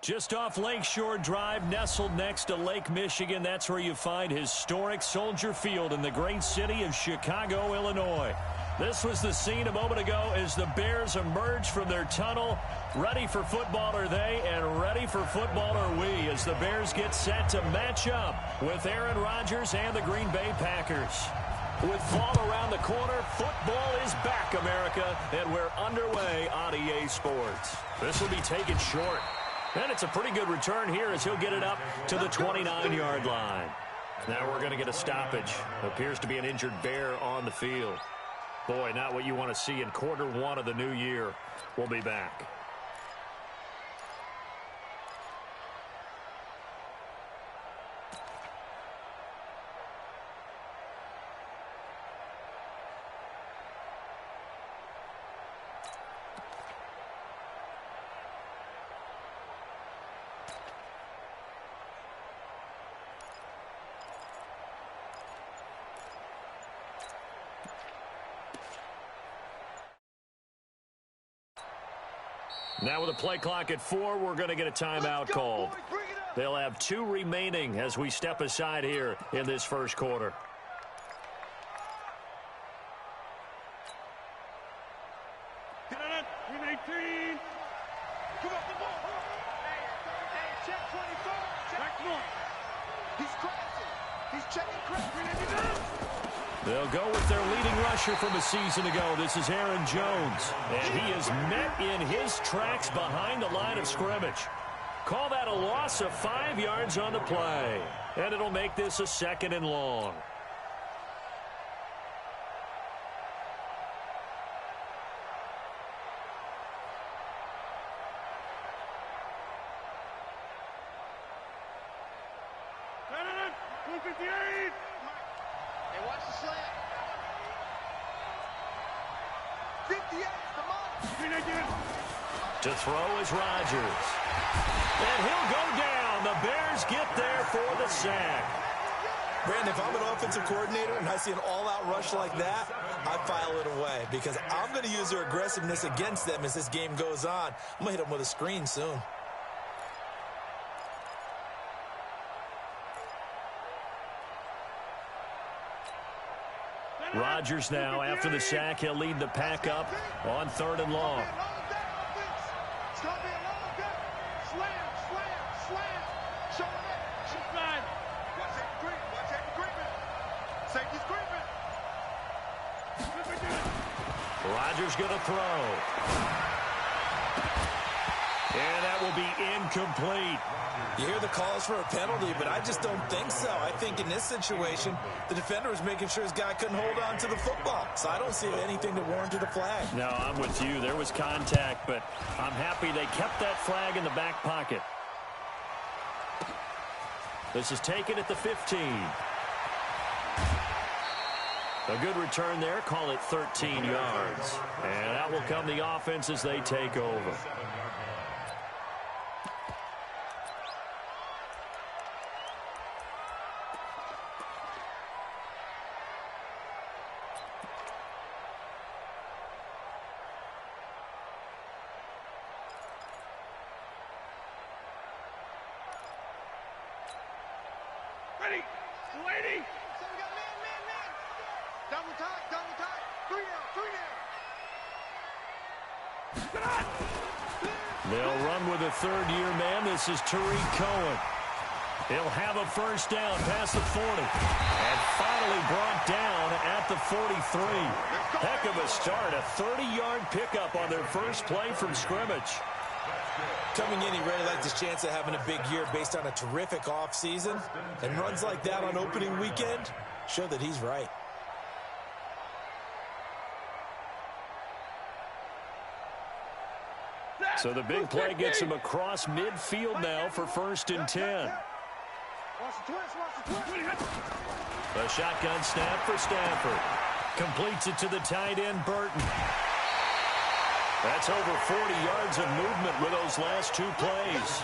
Just off Lakeshore Drive, nestled next to Lake Michigan, that's where you find historic Soldier Field in the great city of Chicago, Illinois. This was the scene a moment ago as the Bears emerged from their tunnel. Ready for football are they, and ready for football are we, as the Bears get set to match up with Aaron Rodgers and the Green Bay Packers. With fall around the corner, football is back, America, and we're underway on EA Sports. This will be taken short. And it's a pretty good return here as he'll get it up to the 29-yard line. Now we're going to get a stoppage. Appears to be an injured Bear on the field. Boy, not what you want to see in quarter one of the new year. We'll be back. Now with a play clock at 4, we're going to get a timeout called. They'll have 2 remaining as we step aside here in this first quarter. They'll go with their leading rusher from a season ago. This is Aaron Jones. And he is met in his tracks behind the line of scrimmage. Call that a loss of 5 yards on the play. And it'll make this a 2nd and long. To throw is Rodgers. And he'll go down. The Bears get there for the sack. Brandon, if I'm an offensive coordinator and I see an all-out rush like that, I file it away because I'm going to use their aggressiveness against them as this game goes on. I'm going to hit them with a screen soon. Rodgers now, after the sack, he'll lead the pack up on 3rd and long. Rodgers going to throw. And that will be incomplete. You hear the calls for a penalty, but I just don't think so. I think in this situation, the defender was making sure his guy couldn't hold on to the football. So I don't see anything to warrant a flag. No, I'm with you. There was contact, but I'm happy they kept that flag in the back pocket. This is taken at the 15. A good return there. Call it 13 yards. And that will come the offense as they take over. They'll run with a third-year man. This is Tariq Cohen. He'll have a first down past the 40. And finally brought down at the 43. Heck of a start. A 30-yard pickup on their first play from scrimmage. Coming in, he really liked his chance of having a big year based on a terrific offseason. And runs like that on opening weekend show that he's right. So the big play gets him across midfield now for 1st and 10. A shotgun snap for Stafford. Completes it to the tight end, Burton. That's over 40 yards of movement with those last 2 plays.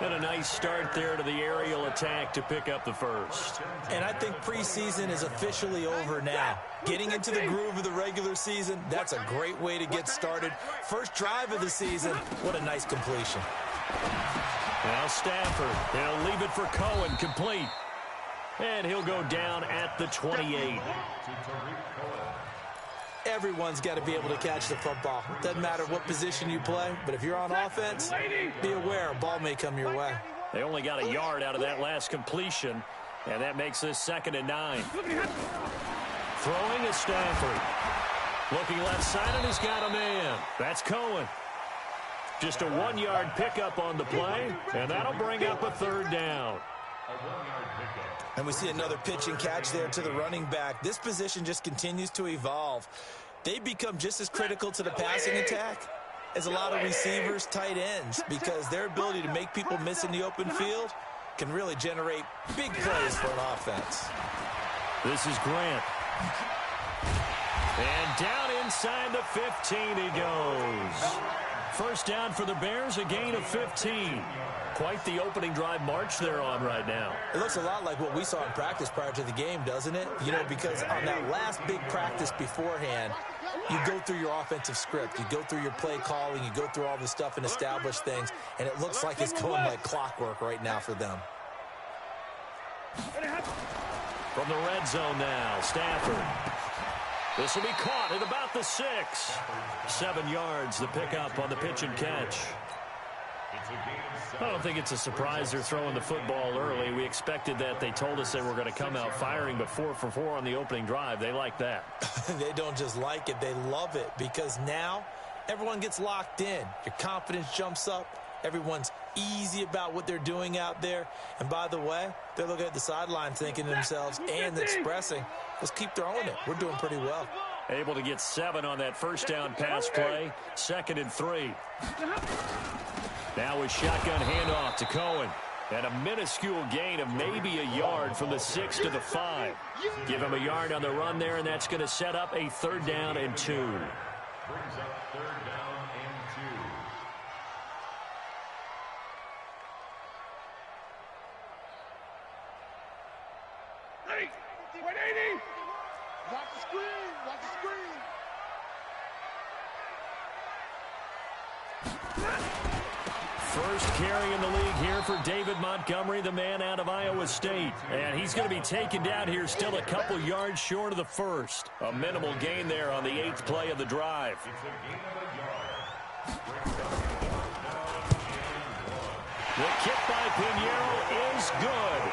And a nice start there to the aerial attack to pick up the first. And I think preseason is officially over now. Getting into the groove of the regular season, that's a great way to get started. First drive of the season, what a nice completion. Now Stafford, he'll leave it for Cohen, complete. And he'll go down at the 28. Everyone's got to be able to catch the football. Doesn't matter what position you play, but if you're on offense, be aware a ball may come your way. They only got a yard out of that last completion, and that makes this 2nd and 9. Throwing is Stafford. Looking left side, and he's got a man. That's Cohen. Just a 1-yard pickup on the play, and that'll bring up a 3rd down. And we see another pitch and catch there to the running back. This position just continues to evolve. They become just as critical to the passing attack as a lot of receivers, tight ends, because their ability to make people miss in the open field can really generate big plays for an offense. This is Grant. And down inside the 15 he goes. First down for the Bears, a gain of 15. Quite the opening drive march they're on right now. It looks a lot like what we saw in practice prior to the game, doesn't it? You know, because on that last big practice beforehand, you go through your offensive script. You go through your play calling. You go through all the stuff and establish things. And it looks like it's going like clockwork right now for them. From the red zone now, Stafford. This will be caught at about the 6. 7 yards, the pickup on the pitch and catch. I don't think it's a surprise they're throwing the football early. We expected that. They told us they were going to come out firing, but 4 for 4 on the opening drive. They like that. They don't just like it. They love it because now everyone gets locked in. Your confidence jumps up. Everyone's easy about what they're doing out there. And by the way, they're looking at the sideline thinking to themselves and expressing, let's keep throwing it. We're doing pretty well. Able to get 7 on that first down pass play. 2nd and 3. Now a shotgun handoff to Cohen. And a minuscule gain of maybe a yard from the 6 to the 5. Give him a yard on the run there, and that's going to set up a 3rd down and 2. Brings up 3rd down and 2. Ready? 180. Watch the screen. Watch the screen. First carry in the league here for David Montgomery, the man out of Iowa State. And he's going to be taken down here still a couple yards short of the first. A minimal gain there on the 8th play of the drive. The kick by Pinheiro is good.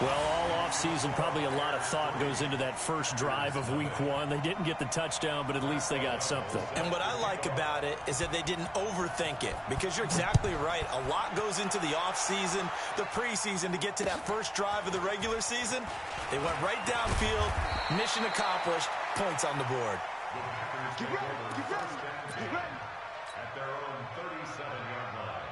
Well, all offseason, probably a lot of thought goes into that first drive of week 1. They didn't get the touchdown, but at least they got something. And what I like about it is that they didn't overthink it, because you're exactly right. A lot goes into the offseason, the preseason to get to that first drive of the regular season. They went right downfield, mission accomplished, points on the board. Get ready. Get ready. Get ready. At their own 37-yard line.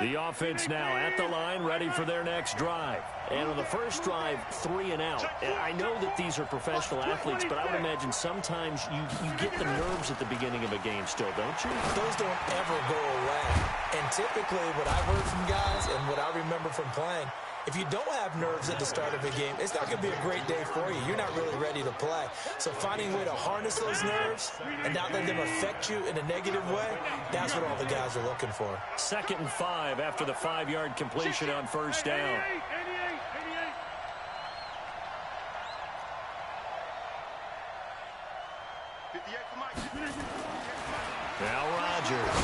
The offense now at the line, ready for their next drive. And on the first drive, 3 and out. And I know that these are professional athletes, but I would imagine sometimes you get the nerves at the beginning of a game still, don't you? Those don't ever go away. And typically what I've heard from guys and what I remember from playing, if you don't have nerves at the start of a game, it's not going to be a great day for you. You're not really ready to play. So finding a way to harness those nerves and not let them affect you in a negative way, that's what all the guys are looking for. 2nd and 5 after the 5-yard completion on first down. 88. Now Rodgers.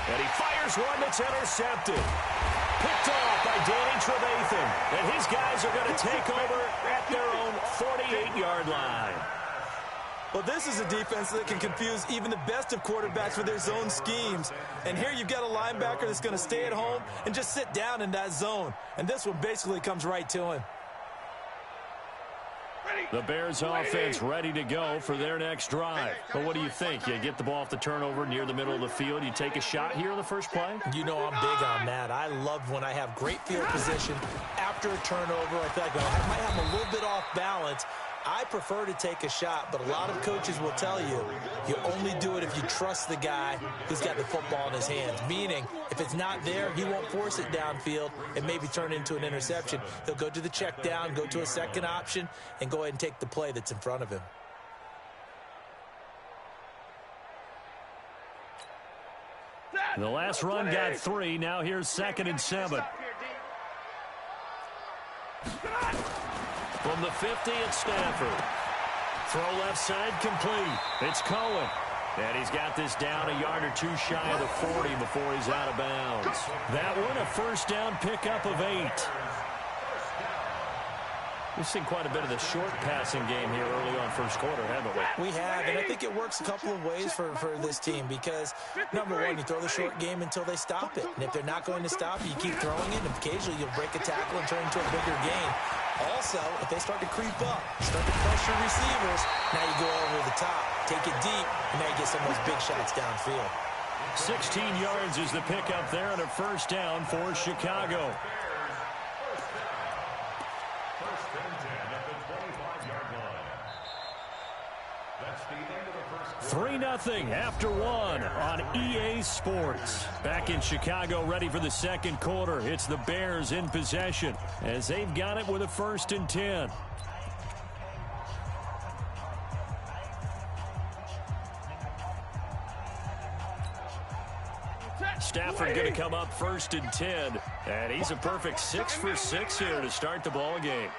And he fires one that's intercepted. Picked off by Danny Trevathan. And his guys are going to take over at their own 48-yard line. Well, this is a defense that can confuse even the best of quarterbacks with their zone schemes. And here you've got a linebacker that's going to stay at home and just sit down in that zone. And this one basically comes right to him. The Bears offense ready to go for their next drive. But what do you think? You get the ball off the turnover near the middle of the field. You take a shot here on the first play? You know I'm big on that. I love when I have great field position after a turnover. I feel like I might have a little bit off balance. I prefer to take a shot, but a lot of coaches will tell you, you only do it if you trust the guy who's got the football in his hands. Meaning, if it's not there, he won't force it downfield and maybe turn it into an interception. He'll go to the check down, go to a second option, and go ahead and take the play that's in front of him. The last run got 3. Now here's 2nd and 7. From the 50, it's Stafford. Throw left side complete. It's Cohen. And he's got this down a yard or 2 shy of the 40 before he's out of bounds. That one, a first down pickup of 8. We've seen quite a bit of the short passing game here early on first quarter, haven't we? We have, and I think it works a couple of ways for this team because, number one, you throw the short game until they stop it. And if they're not going to stop it, you keep throwing it, and occasionally you'll break a tackle and turn into a bigger gain. Also, if they start to creep up, start to pressure receivers, now you go over the top, take it deep, and now you get some of those big shots downfield. 16 yards is the pickup there and a first down for Chicago. 3-0 after 1 on EA Sports. Back in Chicago, ready for the second quarter. It's the Bears in possession as they've got it with a 1st and 10. Stafford going to come up 1st and 10. And he's a perfect 6 for 6 here to start the ball game.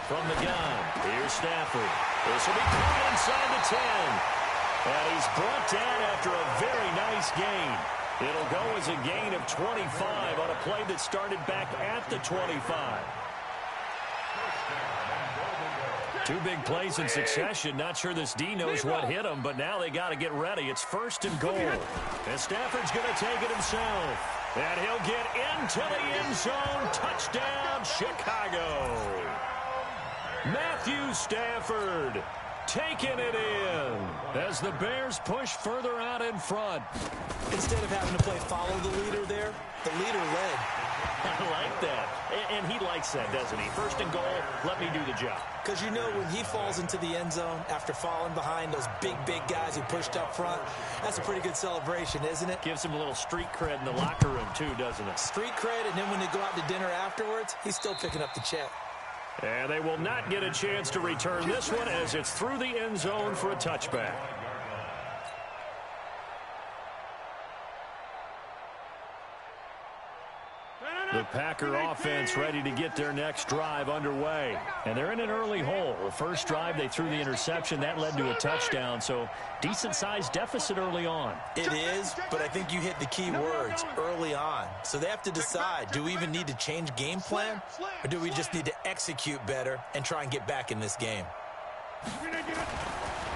From the gun, here's Stafford. This will be caught inside the 10. And he's brought down after a very nice gain. It'll go as a gain of 25 on a play that started back at the 25. 2 big plays in succession. Not sure this D knows what hit him, but now they got to get ready. It's 1st and goal. And Stafford's going to take it himself. And he'll get into the end zone. Touchdown, Chicago. Matthew Stafford taking it in as the Bears push further out in front. Instead of having to play follow the leader there, the leader led. I like that. And he likes that, doesn't he? 1st and goal, let me do the job. Because you know when he falls into the end zone after falling behind those big guys who pushed up front, that's a pretty good celebration, isn't it? Gives him a little street cred in the locker room, too, doesn't it? Street cred, and then when they go out to dinner afterwards, he's still picking up the check. And they will not get a chance to return this one as it's through the end zone for a touchback. The Packer offense ready to get their next drive underway. And they're in an early hole. The first drive, they threw the interception. That led to a touchdown, so decent-sized deficit early on. It is, but I think you hit the key words, early on. So they have to decide, do we even need to change game plan, or do we just need to execute better and try and get back in this game?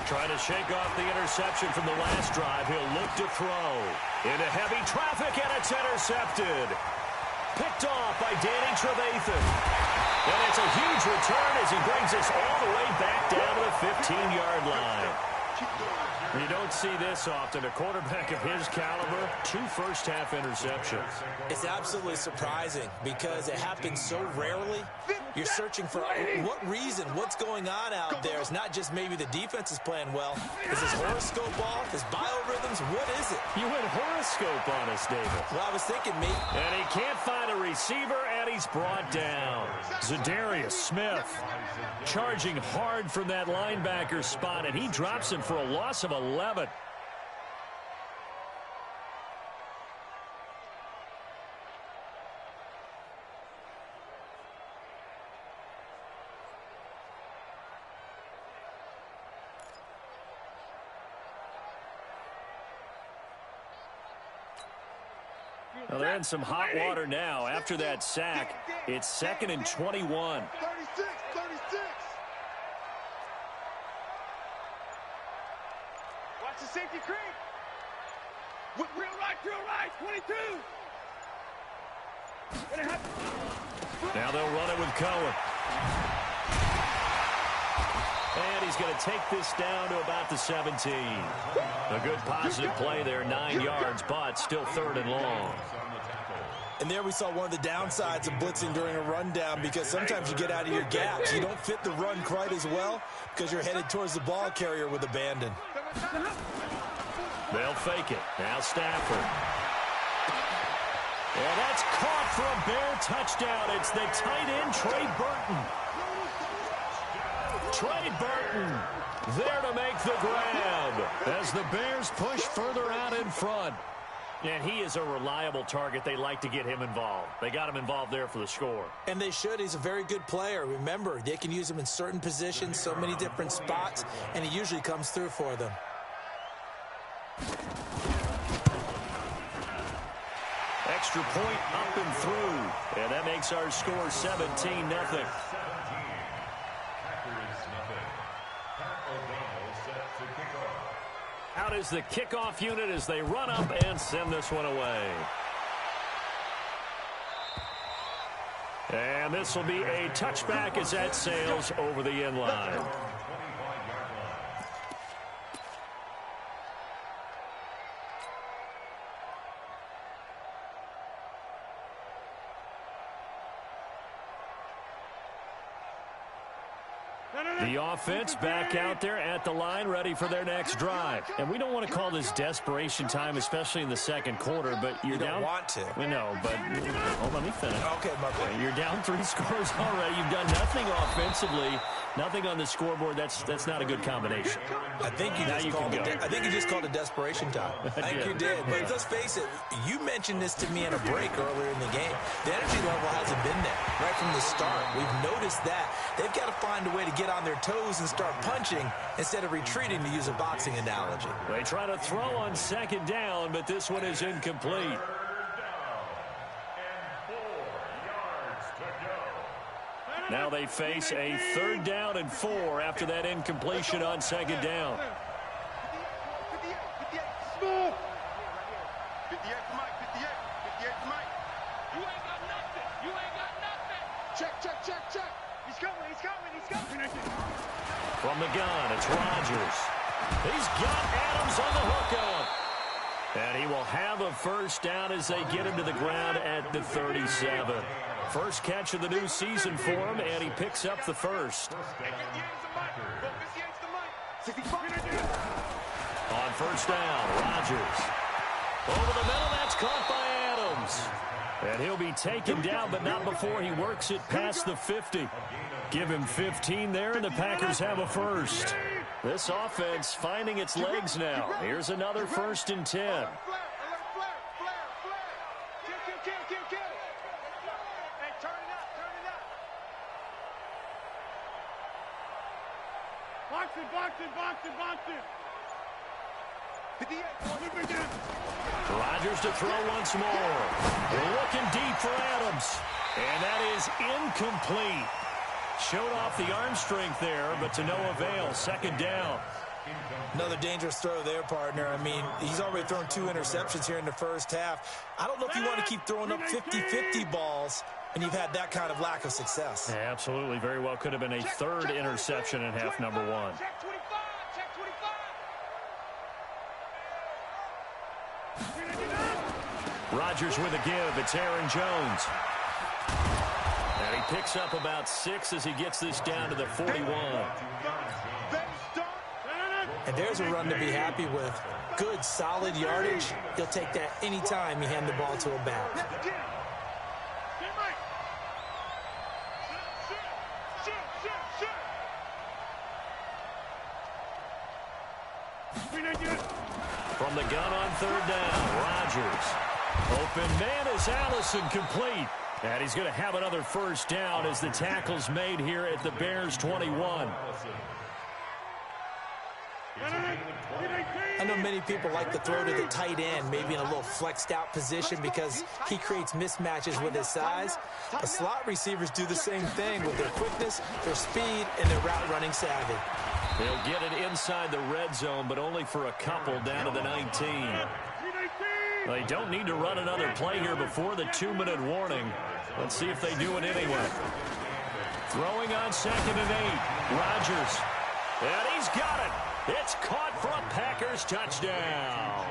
Trying to shake off the interception from the last drive. He'll look to throw. Into heavy traffic, and it's intercepted. Picked off by Danny Trevathan. And it's a huge return as he brings us all the way back down to the 15-yard line. You don't see this often. A quarterback of his caliber, 2 first-half interceptions. It's absolutely surprising because it happens so rarely. You're searching for what reason, what's going on out there. It's not just maybe the defense is playing well. Is his horoscope off? His biorhythms? What is it? You went horoscope on us, David. Well, I was thinking, mate. And he can't find a receiver, and he's brought down. Zadarius Smith charging hard from that linebacker spot, and he drops him for a loss of 11. Well, they're in some hot water now. After that sack, it's 2nd and 21. 36. Watch the safety creep. Real right, 22. Now they'll run it with Cohen. And he's going to take this down to about the 17. A good positive play there, 9 yards, but still 3rd and long. And there we saw one of the downsides of blitzing during a rundown, because sometimes you get out of your gaps. You don't fit the run quite as well because you're headed towards the ball carrier with abandon. They'll fake it. Now Stafford. And that's caught for a Bear touchdown. It's the tight end, Trey Burton. Trey Burton there to make the grab as the Bears push further out in front. And he is a reliable target. They like to get him involved. They got him involved there for the score. And they should. He's a very good player. Remember, they can use him in certain positions, so many different spots, and he usually comes through for them. Extra point up and through. And that makes our score 17-0. Out is the kickoff unit as they run up and send this one away. And this will be a touchback as that sails over the end line. The offense back out there at the line, ready for their next drive. And we don't want to call this desperation time, especially in the second quarter, but you're down. You don't want to. We know, but hold on, let me finish. Okay, my bad. You're down 3 scores already. You've done nothing offensively, nothing on the scoreboard. That's not a good combination. I think you just called it desperation time. I think you did. But let's face it, you mentioned this to me in a break earlier in the game. The energy level hasn't been there right from the start. We've noticed that. They've got to find a way to get on their toes and start punching instead of retreating, to use a boxing analogy. They try to throw on second down, but this one is incomplete. Now they face a 3rd down and 4 after that incompletion on second down. From the gun, it's Rodgers. He's got Adams on the hookup. And he will have a first down as they get him to the ground at the 37. First catch of the new season for him, and he picks up the first. On first down, Rodgers. Over the middle, that's caught by Adams. And he'll be taken down, but not before he works it past the 50. Give him 15 there, and the Packers have a first. This offense finding its legs now. Here's another 1st and 10. Rodgers to throw once more. They're looking deep for Adams. And that is incomplete. Showed off the arm strength there, but to no avail. Second down. Another dangerous throw there, partner. I mean, he's already thrown 2 interceptions here in the first half. I don't know if you want to keep throwing up 50-50 balls, and you've had that kind of lack of success. Yeah, absolutely. Very well could have been a 3rd interception in half number 1. Rodgers with a give. It's Aaron Jones. And he picks up about 6 as he gets this down to the 41. And there's a run to be happy with. Good, solid yardage. He'll take that anytime you hand the ball to a back. From the gun on 3rd down, Rodgers. Open man is Allison, complete. And he's going to have another first down as the tackle's made here at the Bears 21. I know many people like to throw to the tight end, maybe in a little flexed out position because he creates mismatches with his size. But slot receivers do the same thing with their quickness, their speed, and their route running savvy. They'll get it inside the red zone, but only for a couple down to the 19. They don't need to run another play here before the 2-minute warning. Let's see if they do it anyway. Throwing on 2nd and 8. Rodgers. And he's got it. It's caught for a Packers touchdown.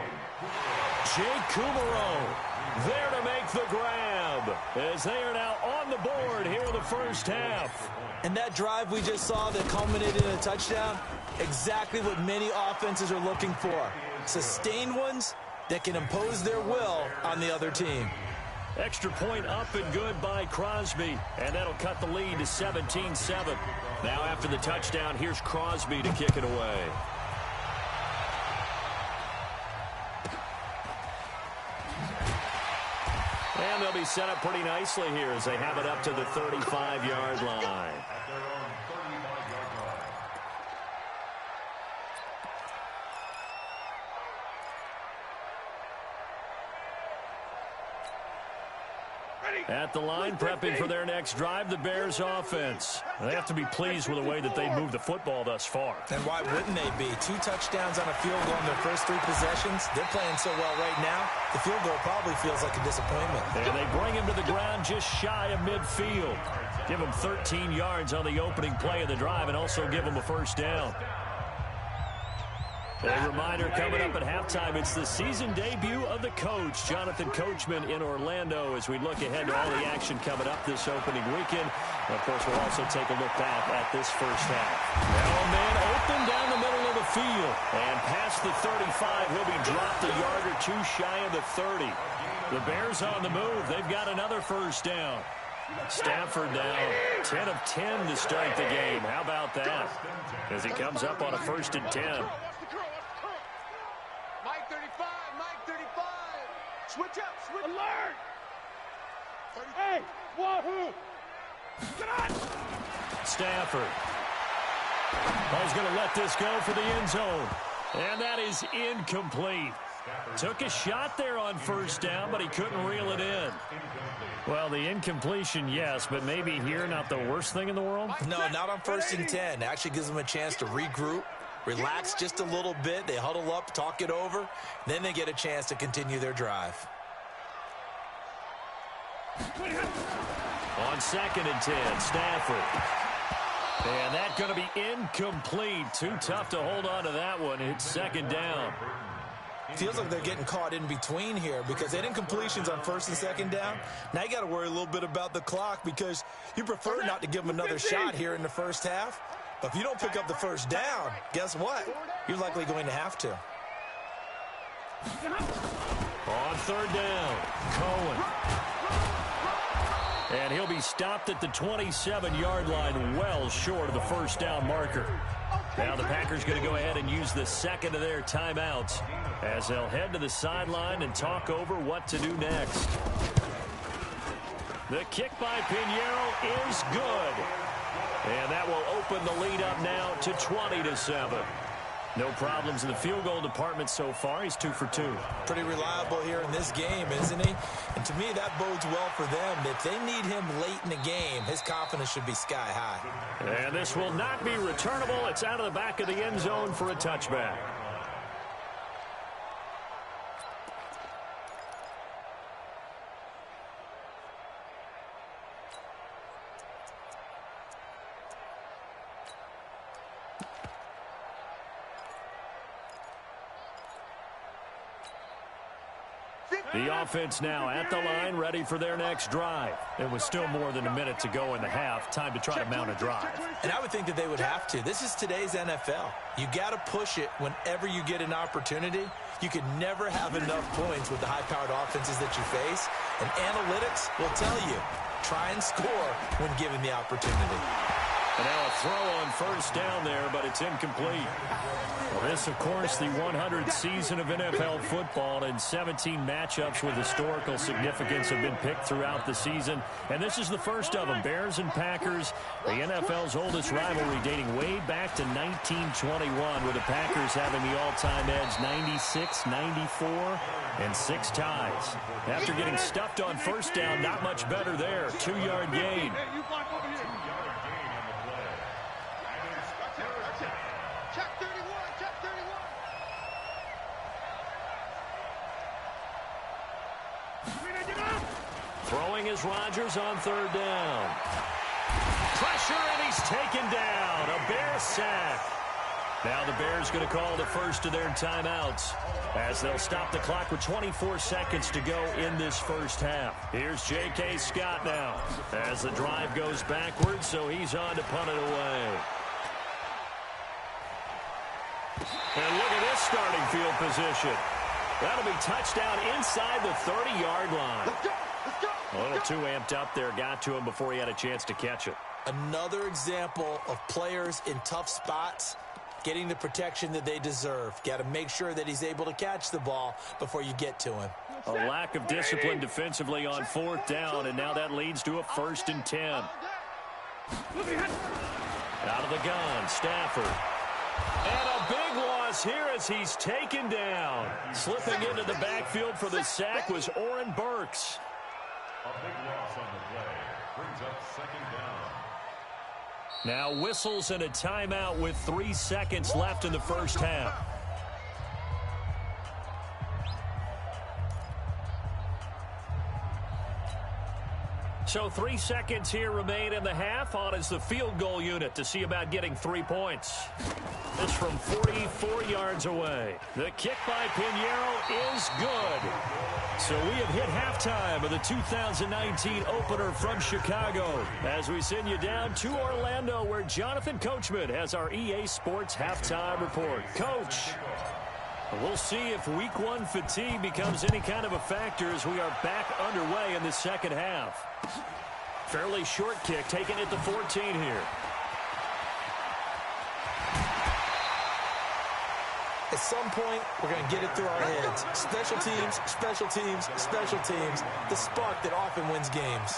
Jake Kumaro there to make the grab as they are now on the board here in the first half. And that drive we just saw that culminated in a touchdown, exactly what many offenses are looking for. Sustained ones that can impose their will on the other team. Extra point up and good by Crosby, and that'll cut the lead to 17-7. Now after the touchdown, here's Crosby to kick it away. And they'll be set up pretty nicely here as they have it up to the 35-yard line. At the line, prepping for their next drive, the Bears offense. They have to be pleased with the way that they moved the football thus far. And why wouldn't they be? 2 touchdowns on a field goal in their first 3 possessions. They're playing so well right now, the field goal probably feels like a disappointment. And they bring him to the ground just shy of midfield. Give him 13 yards on the opening play of the drive and also give him a first down. A reminder coming up at halftime, it's the season debut of the coach, Jonathan Coachman, in Orlando, as we look ahead to all the action coming up this opening weekend. And of course, we'll also take a look back at this first half. Now a man open down the middle of the field. And past the 35, he'll be dropped a yard or 2 shy of the 30. The Bears on the move. They've got another first down. Stafford now 10 of 10 to start the game. How about that? As he comes up on a 1st and 10. Switch up, switch. Alert! Hey, wahoo! Get on! Stafford. Ball's going to let this go for the end zone. And that is incomplete. Took a shot there on first down, but he couldn't reel it in. Well, the incompletion, yes, but maybe here not the worst thing in the world? No, not on 1st and 10. Actually gives them a chance to regroup, relax just a little bit. They huddle up, talk it over. Then they get a chance to continue their drive. On 2nd and 10, Stafford. And that's going to be incomplete. Too tough to hold on to that one. It's 2nd down. Feels like they're getting caught in between here because they had incompletions on 1st and 2nd down. Now you got to worry a little bit about the clock because you prefer not to give them another shot here in the first half. But if you don't pick up the first down, guess what? You're likely going to have to. On 3rd down, Cohen. And he'll be stopped at the 27-yard line, well short of the first down marker. Now the Packers going to go ahead and use the 2nd of their timeouts as they'll head to the sideline and talk over what to do next. The kick by Pinheiro is good. And that will open the lead up now to 20-7. No problems in the field goal department so far. He's 2 for 2. Pretty reliable here in this game, isn't he? And to me, that bodes well for them. If they need him late in the game, his confidence should be sky high. And this will not be returnable. It's out of the back of the end zone for a touchback. The offense now at the line, ready for their next drive. It was still more than a minute to go in the half. Time to try to mount a drive. And I would think that they would have to. This is today's NFL. You got to push it whenever you get an opportunity. You can never have enough points with the high-powered offenses that you face. And analytics will tell you, try and score when given the opportunity. And now a throw on first down there, but it's incomplete. Well, this, of course, the 100th season of NFL football, and 17 matchups with historical significance have been picked throughout the season. And this is the first of them, Bears and Packers, the NFL's oldest rivalry dating way back to 1921, with the Packers having the all-time edge 96, 94, and 6 ties. After getting stuffed on first down, not much better there. 2-yard gain. Throwing is Rodgers on 3rd down. Pressure, and he's taken down. A Bear sack. Now the Bears going to call the first of their timeouts as they'll stop the clock with 24 seconds to go in this first half. Here's J.K. Scott now as the drive goes backwards, so he's on to punt it away. And look at this starting field position. That'll be touchdown inside the 30-yard line. A little too amped up there. Got to him before he had a chance to catch it. Another example of players in tough spots getting the protection that they deserve. Got to make sure that he's able to catch the ball before you get to him. A lack of discipline defensively on 4th down, and now that leads to a 1st and 10. Out of the gun, Stafford. And a big loss here as he's taken down. Slipping into the backfield for the sack was Oren Burks. A big loss on the play. Brings up 2nd down. Now whistles and a timeout with 3 seconds left in the first half. So 3 seconds here remain in the half. On is the field goal unit to see about getting 3 points. This from 44 yards away. The kick by Pinheiro is good. So we have hit halftime of the 2019 opener from Chicago as we send you down to Orlando where Jonathan Coachman has our EA Sports halftime report. Coach, we'll see if week 1 fatigue becomes any kind of a factor as we are back underway in the second half. Fairly short kick taken at the 14 here. At some point, we're going to get it through our heads. Special teams, special teams, special teams. The spark that often wins games.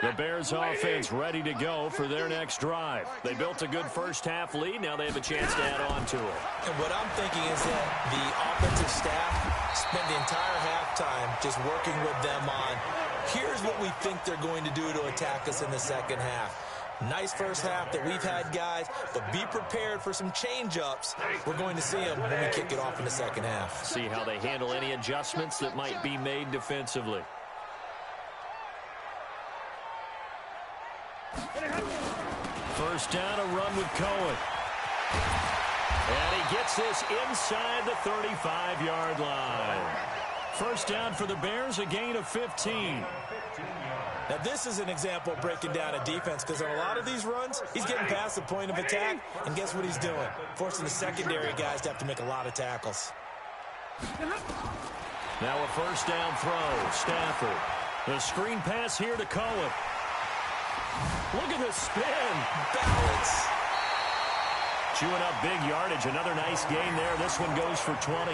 The Bears offense ready to go for their next drive. They built a good first half lead. Now they have a chance to add on to it. And what I'm thinking is that the offensive staff spent the entire halftime just working with them on, here's what we think they're going to do to attack us in the second half. Nice first half that we've had, guys, but be prepared for some change-ups. We're going to see them when we kick it off in the second half. See how they handle any adjustments that might be made defensively. First down, a run with Cohen. And he gets this inside the 35-yard line. First down for the Bears, a gain of 15. Now, this is an example of breaking down a defense because on a lot of these runs, he's getting past the point of attack, and guess what he's doing? Forcing the secondary guys to have to make a lot of tackles. Now a first down throw, Stafford. The screen pass here to Cohen. Look at the spin. Balance. Chewing up big yardage. Another nice gain there. This one goes for 20.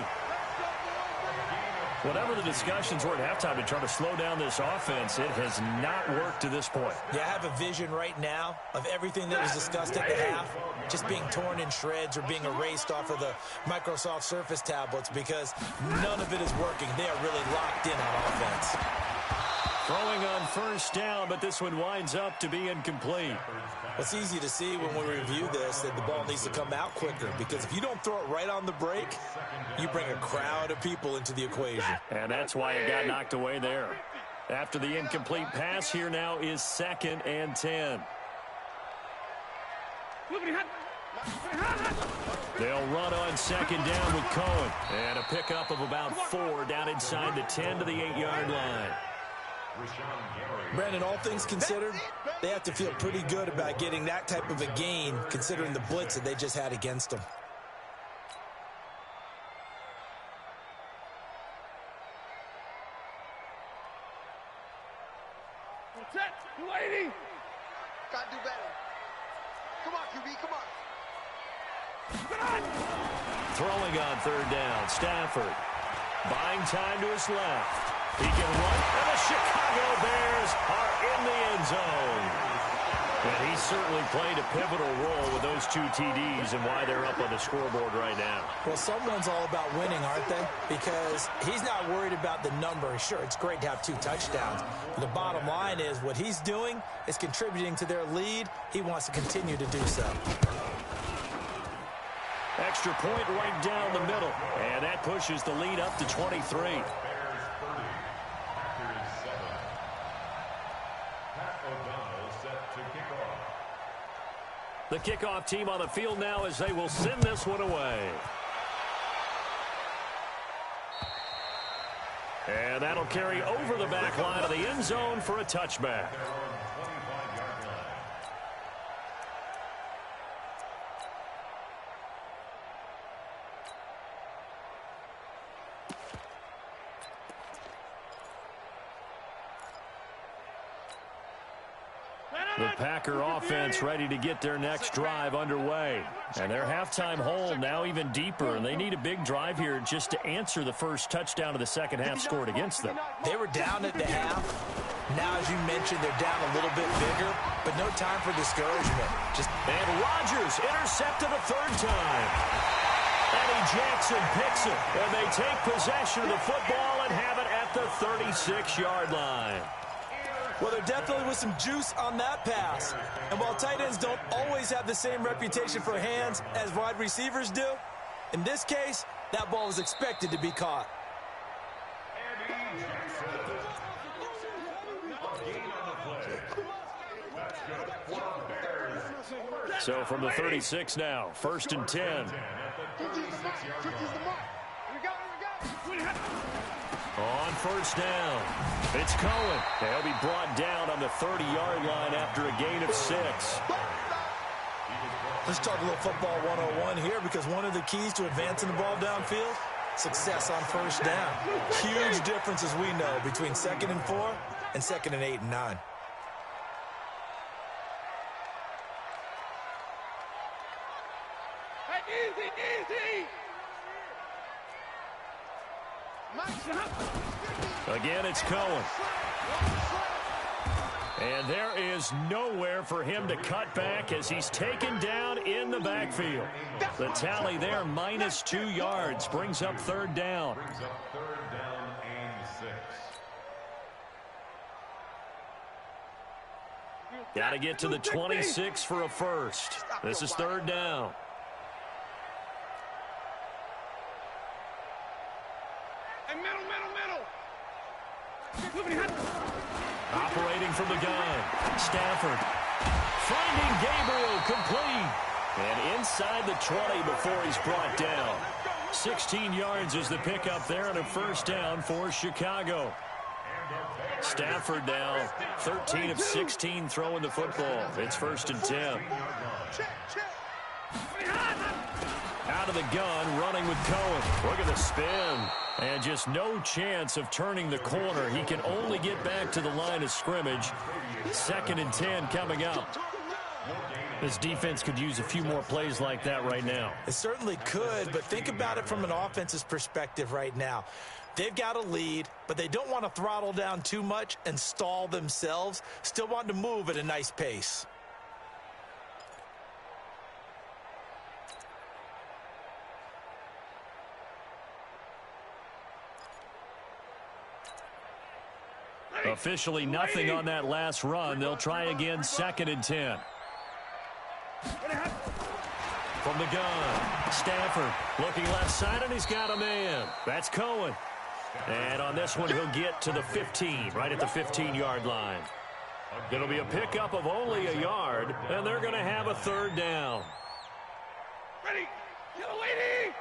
Whatever the discussions were at halftime to try to slow down this offense, it has not worked to this point. Yeah, I have a vision right now of everything that was discussed at the half just being torn in shreds or being erased off of the Microsoft Surface tablets because none of it is working. They are really locked in on offense. Throwing on first down, but this one winds up to be incomplete. It's easy to see when we review this that the ball needs to come out quicker because if you don't throw it right on the break, you bring a crowd of people into the equation. And that's why it got knocked away there. After the incomplete pass, here now is 2nd and 10. They'll run on 2nd down with Cohen. And a pickup of about 4 down inside the 10 to the 8-yard line. Brandon, all things considered, they have to feel pretty good about getting that type of a gain considering the blitz that they just had against them. That's it, lady. Gotta do better. Come on, QB, come on. Throwing on 3rd down, Stafford. Buying time to his left. He can run, and the Chicago Bears are in the end zone. And he certainly played a pivotal role with those 2 TDs and why they're up on the scoreboard right now. Well, someone's all about winning, aren't they? Because he's not worried about the number. Sure, it's great to have 2 touchdowns. But the bottom line is what he's doing is contributing to their lead. He wants to continue to do so. extra point right down the middle. And that pushes the lead up to 23. The kickoff team on the field now as they will send this one away. And that'll carry over the back line of the end zone for a touchback. The Packer offense ready to get their next drive underway. And their halftime hole now even deeper, and they need a big drive here just to answer the first touchdown of the second half scored against them. They were down at the half. Now, as you mentioned, they're down a little bit bigger, but no time for discouragement. And Rodgers intercepted a third time. Eddie Jackson picks it, and they take possession of the football and have it at the 36-yard line. Well, there definitely was some juice on that pass. And while tight ends don't always have the same reputation for hands as wide receivers do, in this case, that ball was expected to be caught. So from the 36 now, 1st and 10. On first down, it's Cohen. They'll be brought down on the 30-yard line after a gain of 6. Let's talk a little football 101 here, because one of the keys to advancing the ball downfield, success on first down. Huge difference, as we know, between 2nd and 4 and 2nd and 8 and 9. Easy. Again, it's Cohen. And there is nowhere for him to cut back as he's taken down in the backfield. The tally there, -2 yards, brings up 3rd down. And 6. Got to get to the 26 for a first. This is 3rd down. Operating from the gun, Stafford finding Gabriel complete. And inside the 20 before he's brought down. 16 yards is the pickup there and a 1st down for Chicago. Stafford now 13 of 16 throwing the football. It's 1st and 10. Out of the gun, running with Cohen. Look at the spin. And just no chance of turning the corner. He can only get back to the line of scrimmage. 2nd and 10 coming up. This defense could use a few more plays like that right now. It certainly could, but think about it from an offense's perspective right now. They've got a lead, but they don't want to throttle down too much and stall themselves. Still want to move at a nice pace. Officially nothing on that last run. They'll try again, 2nd and 10. From the gun, Stafford looking left side, and he's got a man. That's Cohen. And on this one, he'll get to the 15, right at the 15-yard line. It'll be a pickup of only a yard, and they're going to have a 3rd down. Ready. Yellow lady.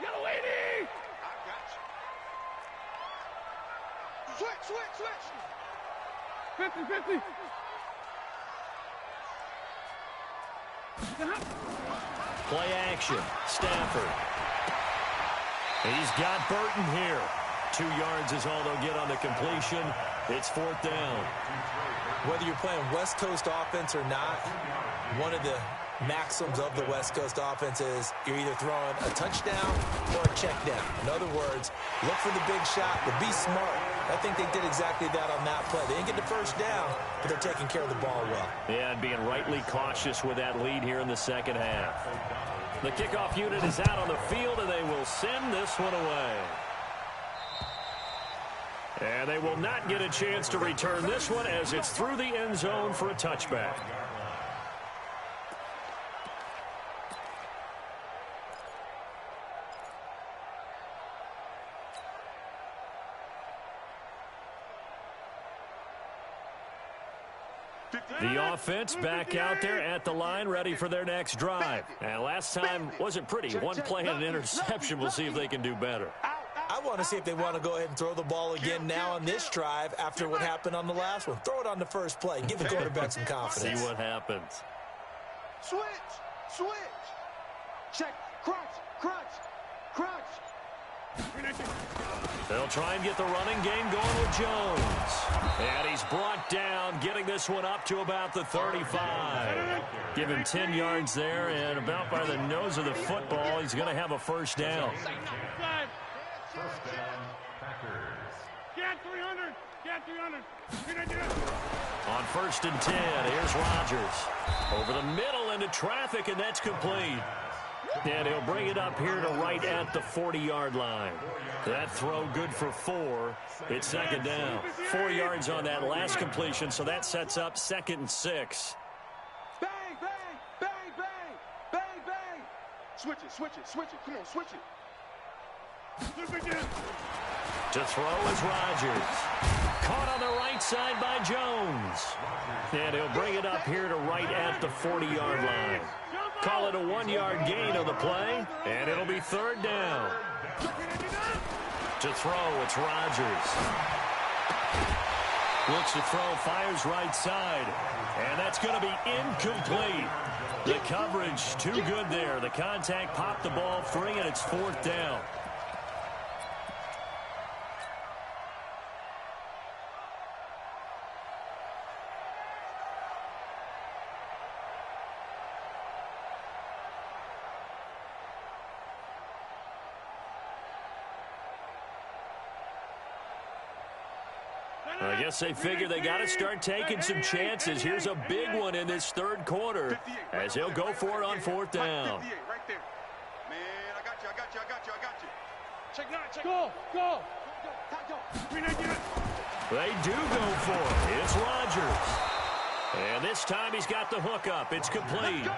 Yellow lady. Switch. 50. Play action. Stafford. He's got Burton here. 2 yards is all they'll get on the completion. It's 4th down. Whether you're playing West Coast offense or not, one of the maxims of the West Coast offense is you're either throwing a touchdown or a check down. In other words, look for the big shot, but be smart. I think they did exactly that on that play. They didn't get the first down, but they're taking care of the ball well. Yeah, and being rightly cautious with that lead here in the second half. The kickoff unit is out on the field, and they will send this one away. And they will not get a chance to return this one as it's through the end zone for a touchback. The offense back out there at the line, ready for their next drive. And last time wasn't pretty. One play and an interception. We'll see if they can do better. I want to see if they want to go ahead and throw the ball again now on this drive after what happened on the last one. Throw it on the first play. Give the quarterback some confidence. See what happens. Switch. Check. Crunch. They'll try and get the running game going with Jones. And he's brought down, getting this one up to about the 35. Give him 10 yards there, and about by the nose of the football, he's going to have a first down. First down, Packers. Get 300. On 1st and 10, here's Rodgers. Over the middle into traffic, and that's complete. And he'll bring it up here to right at the 40-yard line. That throw good for 4. It's second down. 4 yards on that last completion, so that sets up 2nd and 6. Bang. Switch it. Come on, switch it. To throw is Rodgers. Caught on the right side by Jones. And he'll bring it up here to right at the 40-yard line. Call it a 1-yard gain on the play, and it'll be 3rd down. To throw, it's Rodgers. Looks to throw, fires right side, and that's going to be incomplete. The coverage too good there. The contact popped the ball free, and it's 4th down. I guess they figure they got to start taking some chances. Here's a big one in this 3rd quarter as he'll go for it on 4th down. Right there. Man, I got you. Check. Go. They do go for it. It's Rodgers. And this time he's got the hook up. It's complete.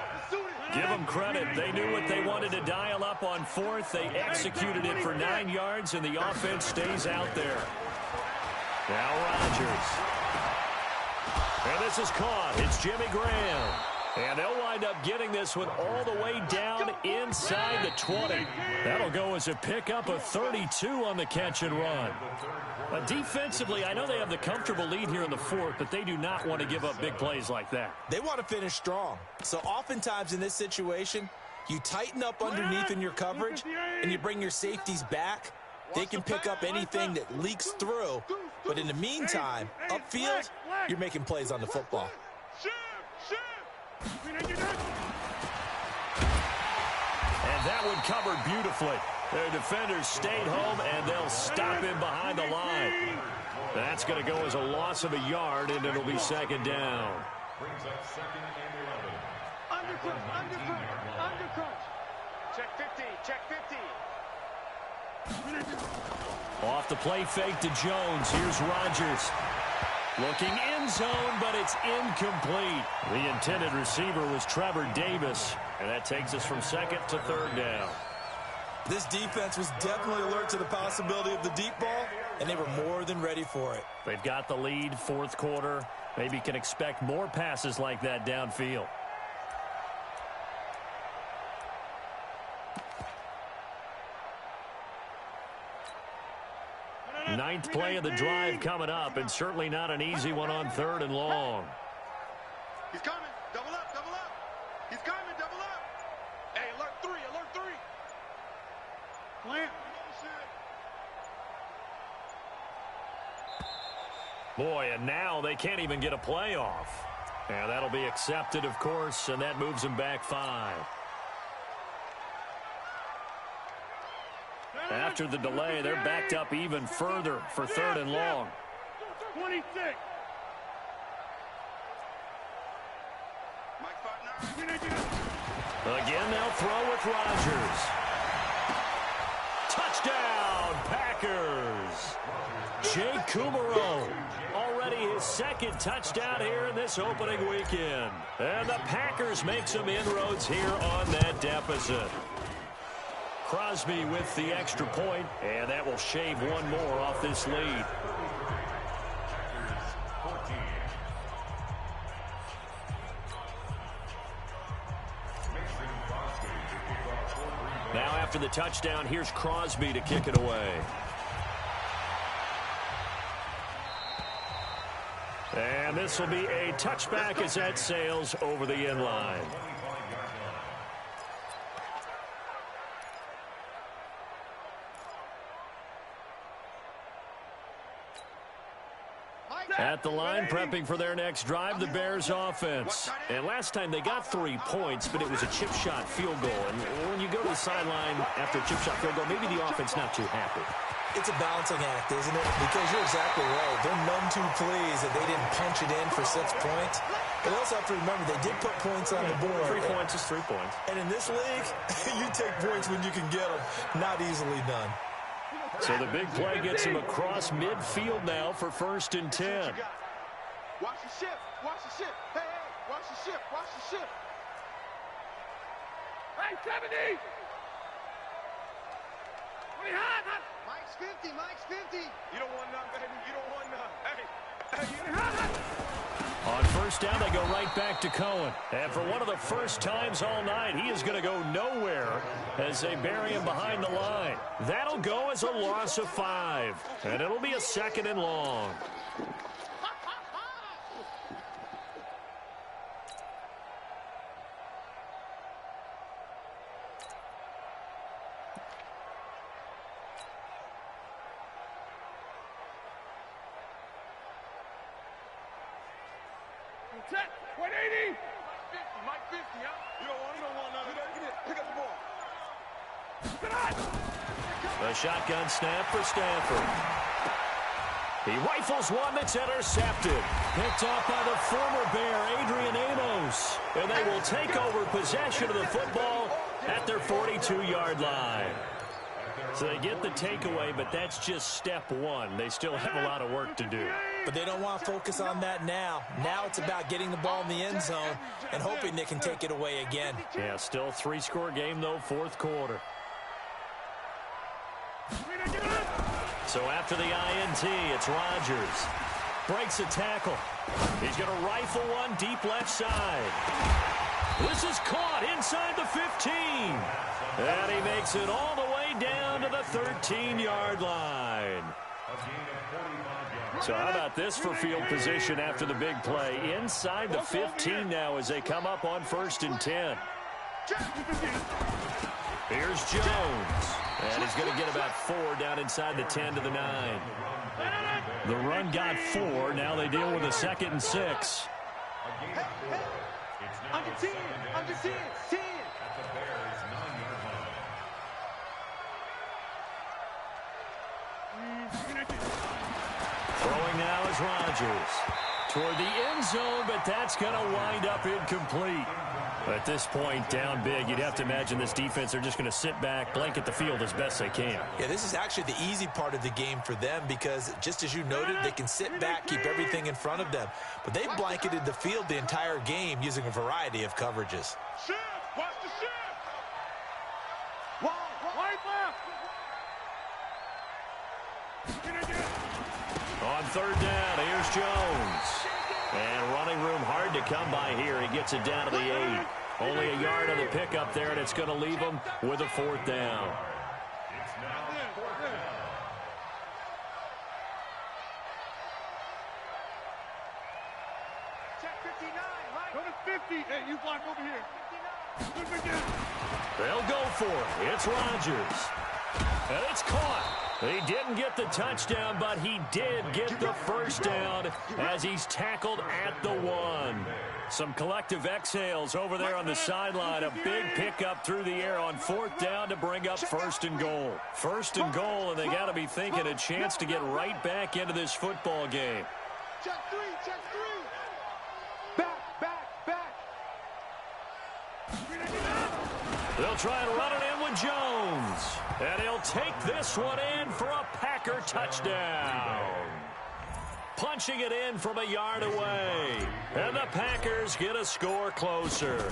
Give them credit. They knew what they wanted to dial up on 4th. They executed it for 9 yards, and the offense stays out there. Now Rodgers. And this is caught. It's Jimmy Graham. And they'll wind up getting this one all the way down inside the 20. That'll go as a pickup of 32 on the catch and run. Defensively, I know they have the comfortable lead here in the 4th, but they do not want to give up big plays like that. They want to finish strong. So oftentimes in this situation, you tighten up underneath in your coverage, and you bring your safeties back. They can pick up anything that leaks through. But in the meantime, upfield, you're making plays on the football. And that one covered beautifully. Their defenders stayed home, and they'll stop him behind the line. That's going to go as a loss of a yard, and it'll be 2nd down. Brings up 2nd and 11. Undercrunch. Check 50. Off the play fake to Jones. Here's Rodgers. Looking end zone, but it's incomplete. The intended receiver was Trevor Davis, and that takes us from 2nd to 3rd down. This defense was definitely alert to the possibility of the deep ball, and they were more than ready for it. They've got the lead, 4th quarter. Maybe can expect more passes like that downfield. Ninth play of the drive coming up, and certainly not an easy one on 3rd and long. He's coming. Double up. He's coming. Double up. Hey, alert 3. Plant. Boy, and now they can't even get a playoff. And that'll be accepted, of course, and that moves them back 5. After the delay, they're backed up even further for 3rd and long. 26. Again, they'll throw with Rodgers. Touchdown, Packers. Jake Kumaro, already his 2nd touchdown here in this opening weekend. And the Packers make some inroads here on that deficit. Crosby with the extra point, and that will shave one more off this lead. Now after the touchdown, here's Crosby to kick it away. And this will be a touchback as that sails over the end line. At the line, prepping for their next drive, the Bears offense. And last time they got 3 points, but it was a chip shot field goal. And when you go to the sideline after a chip shot field goal, maybe the offense not too happy. It's a balancing act, isn't it? Because you're exactly right. They're none too pleased that they didn't punch it in for 6 points. But they also have to remember they did put points on the board. 3 points is 3 points. And in this league, you take points when you can get them. Not easily done. So the big play gets him across midfield now for 1st and 10. Watch the ship. Watch the ship. Hey, hey, watch the ship. Watch the ship. Hey, 70. Mike's 50. Mike's 50. You don't want none, baby. You don't want none. Hey. On 1st down, they go right back to Cohen. And for one of the first times all night, he is going to go nowhere as they bury him behind the line. That'll go as a loss of 5. And it'll be a 2nd and long. Set. 180. Mike 50, huh? You don't want none. Pick up the ball. The shotgun snap for Stanford. He rifles one that's intercepted. Picked off by the former Bear, Adrian Amos. And they will take over possession of the football at their 42-yard line. So they get the takeaway, but that's just step 1. They still have a lot of work to do. But they don't want to focus on that now. Now it's about getting the ball in the end zone and hoping they can take it away again. Yeah, still 3-score game, though, 4th quarter. So after the INT, it's Rodgers. Breaks a tackle. He's going to rifle one deep left side. This is caught inside the 15. And he makes it all the way down to the 13-yard line. So how about this for field position after the big play? Inside the 15 now as they come up on 1st and 10. Here's Jones. And he's going to get about 4 down inside the 10 to the 9. The run got 4. Now they deal with a 2nd and 6. Under 10. Under 10. 10. Throwing now is Rodgers. Toward the end zone, but that's going to wind up incomplete. At this point, down big, you'd have to imagine this defense are just going to sit back, blanket the field as best they can. Yeah, this is actually the easy part of the game for them because, just as you noted, they can sit back, keep everything in front of them. But they blanketed the field the entire game using a variety of coverages. Shift. Watch the shift. Right left. On 3rd down, here's Jones. And running room hard to come by here. He gets it down to the 8. Only a yard on the pickup there, and it's going to leave him with a 4th down. Check 59. Go to 50. Hey, you block over here. They'll go for it. It's Rodgers. And it's caught. He didn't get the touchdown, but he did get the 1st down as he's tackled at the 1. Some collective exhales over there on the sideline. A big pickup through the air on 4th down to bring up 1st and goal. 1st and goal, and they got to be thinking a chance to get right back into this football game. Check 3. Check 3. Back. They'll try and run it in with Jones. And he'll take this one in for a Packer touchdown. Punching it in from a yard away. And the Packers get a score closer.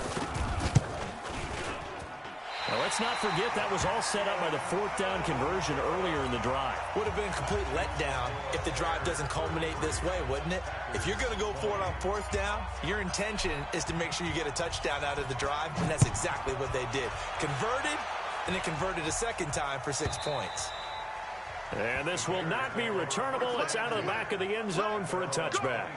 Now, let's not forget that was all set up by the 4th down conversion earlier in the drive. Would have been a complete letdown if the drive doesn't culminate this way, wouldn't it? If you're going to go for it on 4th down, your intention is to make sure you get a touchdown out of the drive, and that's exactly what they did. Converted, and it converted a second time for 6 points. And this will not be returnable. It's out of the back of the end zone for a touchback.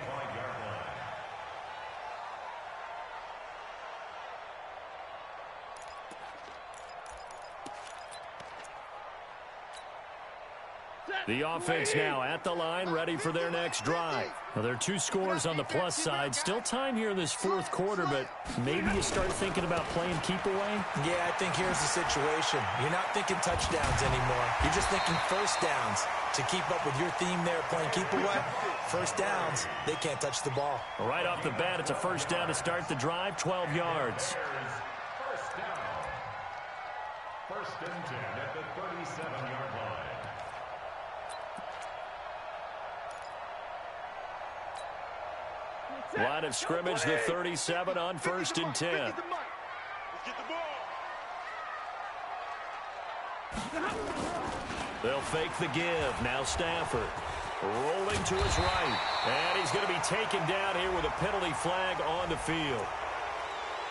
The offense now at the line, ready for their next drive. Now, there are 2 scores on the plus side. Still time here in this fourth quarter, but maybe you start thinking about playing keep away? Yeah, I think here's the situation. You're not thinking touchdowns anymore. You're just thinking first downs. To keep up with your theme there, playing keep away, first downs, they can't touch the ball. Right off the bat, it's a first down to start the drive, 12 yards. First down. First and 10 at the 37-yard line. Line of scrimmage, the 37 on first and 10. Let's get the ball. They'll fake the give. Now Stafford rolling to his right. And he's going to be taken down here with a penalty flag on the field.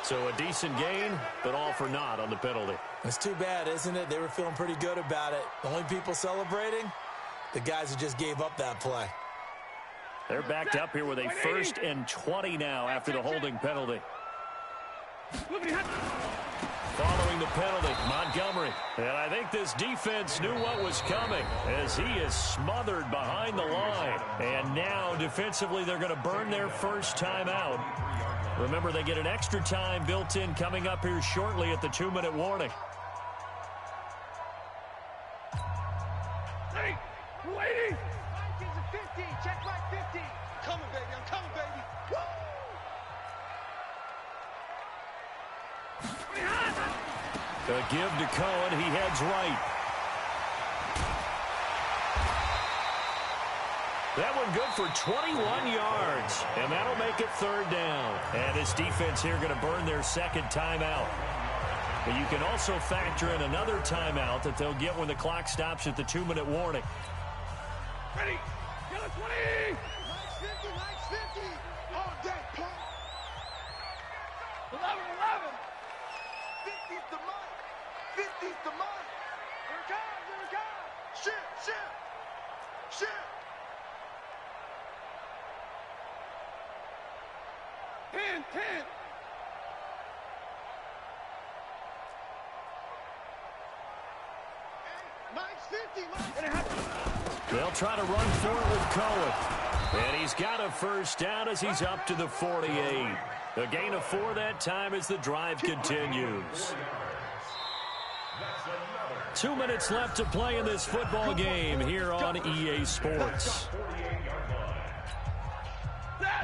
So a decent gain, but all for naught on the penalty. It's too bad, isn't it? They were feeling pretty good about it. The only people celebrating, the guys who just gave up that play. They're backed up here with a first and 20 now after the holding penalty. Following the penalty, Montgomery. And I think this defense knew what was coming as he is smothered behind the line. And now defensively they're going to burn their first time out. Remember, they get an extra time built in coming up here shortly at the 2-minute warning. Hey, we're waiting. Check right 50. I'm coming, baby. I'm coming, baby. Woo! A give to Cohen. He heads right. That one good for 21 yards. And that'll make it third down. And this defense here going to burn their second timeout. But you can also factor in another timeout that they'll get when the clock stops at the 2-minute warning. Ready. Yellow 20. Mike's 50. Mike's 50. All day, play. 11. 50's the Mike. 50's the Mike. Here it comes. Here it comes. Shit. 10. Mike's 50. They'll try to run for it with Cohen. And he's got a first down as he's up to the 48. A gain of 4 that time as the drive continues. 2 minutes left to play in this football game here on EA Sports.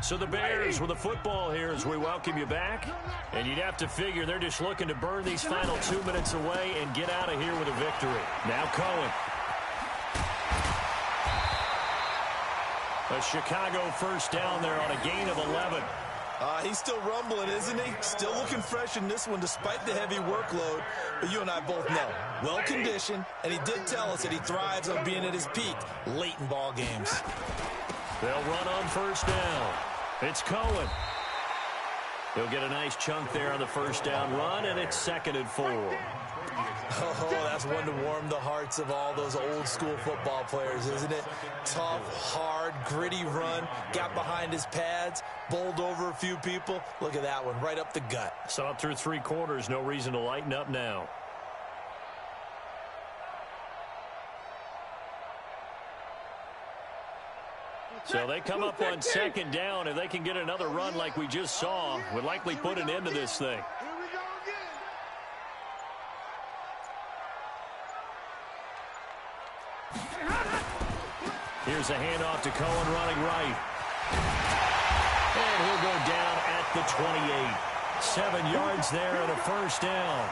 So the Bears with the football here as we welcome you back. And you'd have to figure they're just looking to burn these final 2 minutes away and get out of here with a victory. Now Cohen. A Chicago first down there on a gain of 11. He's still rumbling, isn't he? Still looking fresh in this one despite the heavy workload. But you and I both know, well-conditioned, and he did tell us that he thrives on being at his peak late in ball games. They'll run on first down. It's Cohen. He'll get a nice chunk there on the first down run, and it's 2nd and 4. Oh, that's one to warm the hearts of all those old-school football players, isn't it? Tough, hard, gritty run, got behind his pads, bowled over a few people. Look at that one, right up the gut. Saw it through 3 quarters, no reason to lighten up now. So they come up on 2nd down. If they can get another run like we just saw, would likely put an end to this thing. Here we go again. Here's a handoff to Cohen running right. And he'll go down at the 28. 7 yards there and a first down.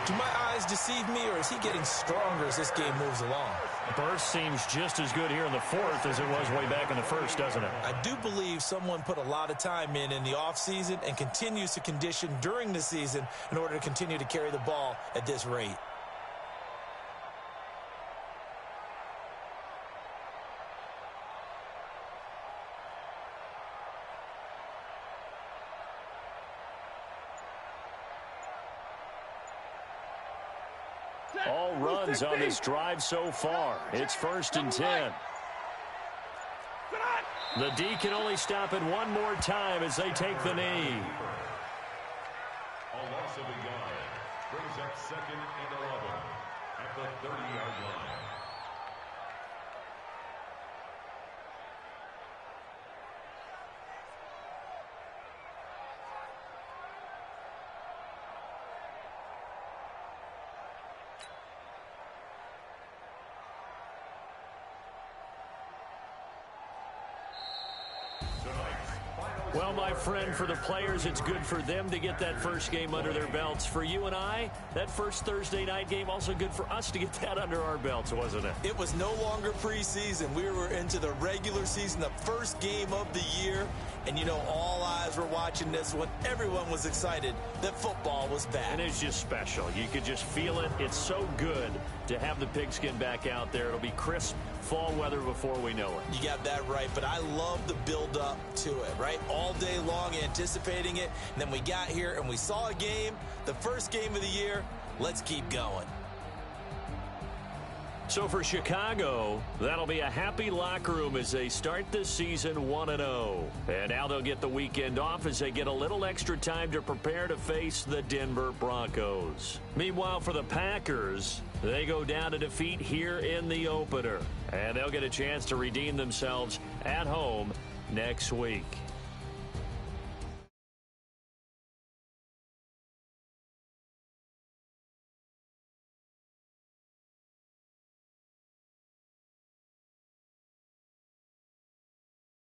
Do my eyes deceive me, or is he getting stronger as this game moves along? Burst seems just as good here in the 4th as it was way back in the 1st, doesn't it? I do believe someone put a lot of time in the offseason and continues to condition during the season in order to continue to carry the ball at this rate. All runs on this drive so far. It's 1st and 10. The D can only stop it one more time as they take the knee. A loss of a yard brings up 2nd and 11 at the 30-yard line. Well, my friend, for the players, it's good for them to get that first game under their belts. For you and I, that first Thursday night game, also good for us to get that under our belts, wasn't it? It was no longer preseason. We were into the regular season, the first game of the year. And, you know, all eyes were watching this when everyone was excited that football was back. And it's just special. You could just feel it. It's so good to have the pigskin back out there. It'll be crisp fall weather before we know it. You got that right, but I love the build-up to it, right? All day long anticipating it, and then we got here and we saw a game, the first game of the year. Let's keep going. So for Chicago, that'll be a happy locker room as they start this season 1-0. And now they'll get the weekend off as they get a little extra time to prepare to face the Denver Broncos. Meanwhile, for the Packers, they go down to defeat here in the opener. And they'll get a chance to redeem themselves at home next week.